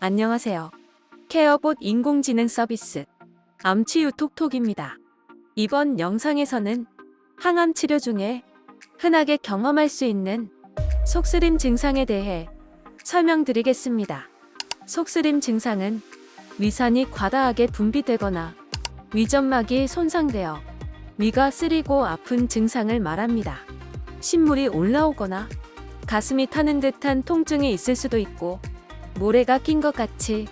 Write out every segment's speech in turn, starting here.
안녕하세요. 케어봇 인공지능 서비스 암치유 톡톡입니다. 이번 영상에서는 항암 치료 중에 흔하게 경험할 수 있는 속쓰림 증상에 대해 설명드리겠습니다. 속쓰림 증상은 위산이 과다하게 분비되거나 위점막이 손상되어 위가 쓰리고 아픈 증상을 말합니다. 신물이 올라오거나 가슴이 타는 듯한 통증이 있을 수도 있고, 모래가 낀 것 같이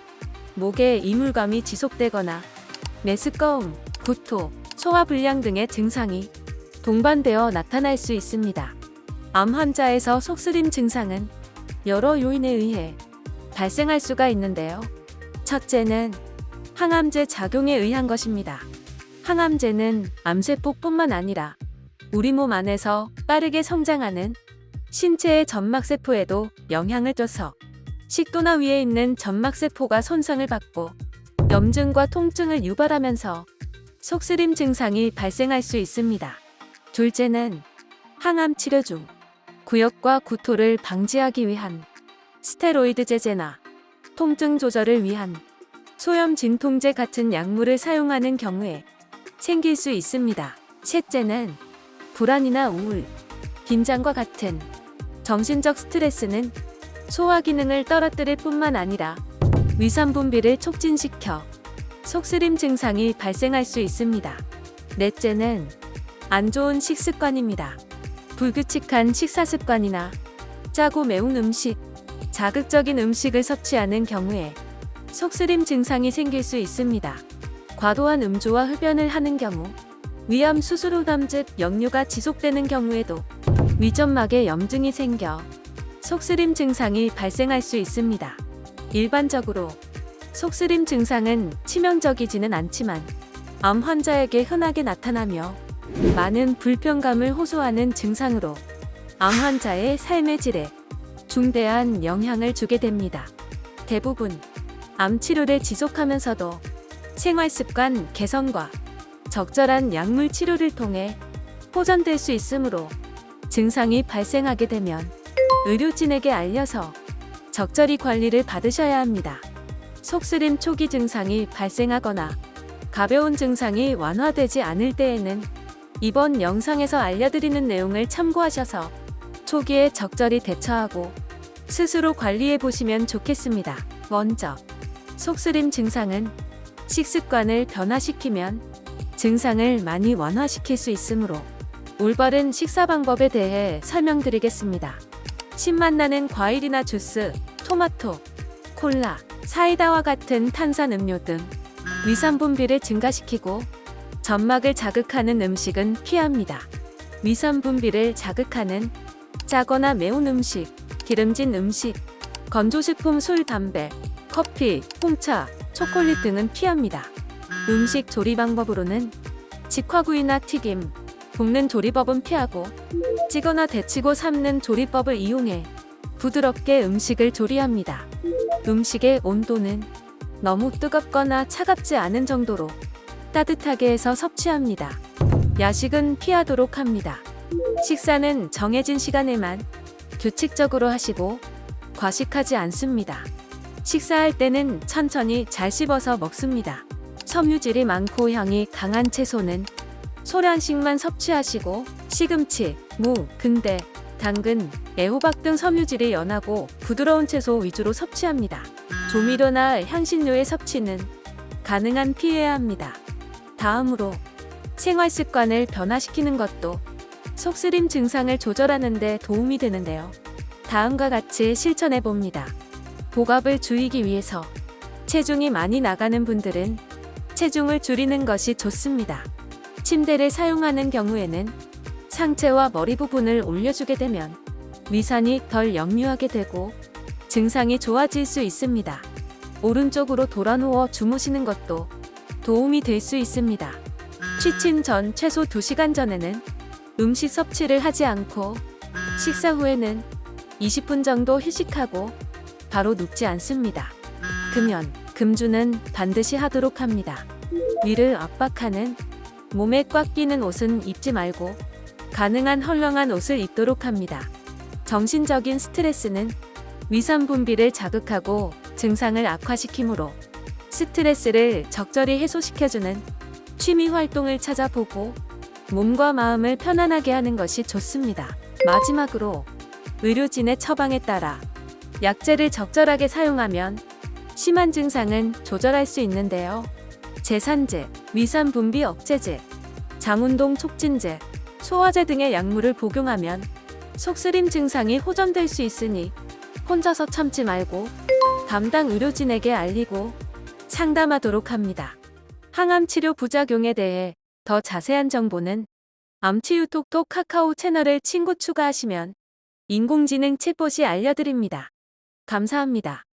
목에 이물감이 지속되거나 메스꺼움, 구토, 소화불량 등의 증상이 동반되어 나타날 수 있습니다. 암 환자에서 속쓰림 증상은 여러 요인에 의해 발생할 수가 있는데요. 첫째는 항암제 작용에 의한 것입니다. 항암제는 암세포뿐만 아니라 우리 몸 안에서 빠르게 성장하는 신체의 점막세포에도 영향을 줘서 식도나 위에 있는 점막세포가 손상을 받고 염증과 통증을 유발하면서 속쓰림 증상이 발생할 수 있습니다. 둘째는 항암 치료 중 구역과 구토를 방지하기 위한 스테로이드 제제나 통증 조절을 위한 소염 진통제 같은 약물을 사용하는 경우에 생길 수 있습니다. 셋째는 불안이나 우울, 긴장과 같은 정신적 스트레스는 소화 기능을 떨어뜨릴 뿐만 아니라 위산 분비를 촉진시켜 속쓰림 증상이 발생할 수 있습니다. 넷째는 안 좋은 식습관입니다. 불규칙한 식사 습관이나 짜고 매운 음식, 자극적인 음식을 섭취하는 경우에 속쓰림 증상이 생길 수 있습니다. 과도한 음주와 흡연을 하는 경우, 위암 수술 후 담즙 역류가 지속되는 경우에도 위점막에 염증이 생겨 속쓰림 증상이 발생할 수 있습니다. 일반적으로 속쓰림 증상은 치명적이지는 않지만 암 환자에게 흔하게 나타나며 많은 불편감을 호소하는 증상으로 암 환자의 삶의 질에 중대한 영향을 주게 됩니다. 대부분 암 치료를 지속하면서도 생활습관 개선과 적절한 약물 치료를 통해 호전될 수 있으므로 증상이 발생하게 되면 의료진에게 알려서 적절히 관리를 받으셔야 합니다. 속쓰림 초기 증상이 발생하거나 가벼운 증상이 완화되지 않을 때에는 이번 영상에서 알려드리는 내용을 참고하셔서 초기에 적절히 대처하고 스스로 관리해 보시면 좋겠습니다. 먼저, 속쓰림 증상은 식습관을 변화시키면 증상을 많이 완화시킬 수 있으므로 올바른 식사 방법에 대해 설명드리겠습니다. 신맛 나는 과일이나 주스, 토마토, 콜라, 사이다와 같은 탄산음료 등 위산 분비를 증가시키고 점막을 자극하는 음식은 피합니다. 위산 분비를 자극하는 짜거나 매운 음식, 기름진 음식, 건조식품, 술, 담배, 커피, 홍차, 초콜릿 등은 피합니다. 음식 조리 방법으로는 직화구이나 튀김, 볶는 조리법은 피하고 찌거나 데치고 삶는 조리법을 이용해 부드럽게 음식을 조리합니다. 음식의 온도는 너무 뜨겁거나 차갑지 않은 정도로 따뜻하게 해서 섭취합니다. 야식은 피하도록 합니다. 식사는 정해진 시간에만 규칙적으로 하시고 과식하지 않습니다. 식사할 때는 천천히 잘 씹어서 먹습니다. 섬유질이 많고 향이 강한 채소는 소량씩만 섭취하시고 시금치, 무, 근대, 당근, 애호박 등 섬유질이 연하고 부드러운 채소 위주로 섭취합니다. 조미료나 향신료의 섭취는 가능한 피해야 합니다. 다음으로 생활습관을 변화시키는 것도 속쓰림 증상을 조절하는 데 도움이 되는데요. 다음과 같이 실천해 봅니다. 복압을 줄이기 위해서 체중이 많이 나가는 분들은 체중을 줄이는 것이 좋습니다. 침대를 사용하는 경우에는 상체와 머리 부분을 올려주게 되면 위산이 덜 역류하게 되고 증상이 좋아질 수 있습니다. 오른쪽으로 돌아 누워 주무시는 것도 도움이 될 수 있습니다. 취침 전 최소 2시간 전에는 음식 섭취를 하지 않고 식사 후에는 20분 정도 휴식하고 바로 눕지 않습니다. 금연, 금주는 반드시 하도록 합니다. 위를 압박하는 몸에 꽉 끼는 옷은 입지 말고 가능한 헐렁한 옷을 입도록 합니다. 정신적인 스트레스는 위산 분비를 자극하고 증상을 악화시키므로 스트레스를 적절히 해소시켜주는 취미 활동을 찾아보고 몸과 마음을 편안하게 하는 것이 좋습니다. 마지막으로 의료진의 처방에 따라 약제를 적절하게 사용하면 심한 증상은 조절할 수 있는데요. 제산제, 위산 분비 억제제, 장운동 촉진제, 소화제 등의 약물을 복용하면 속쓰림 증상이 호전될 수 있으니 혼자서 참지 말고 담당 의료진에게 알리고 상담하도록 합니다. 항암 치료 부작용에 대해 더 자세한 정보는 암치유톡톡 카카오 채널을 친구 추가하시면 인공지능 챗봇이 알려드립니다. 감사합니다.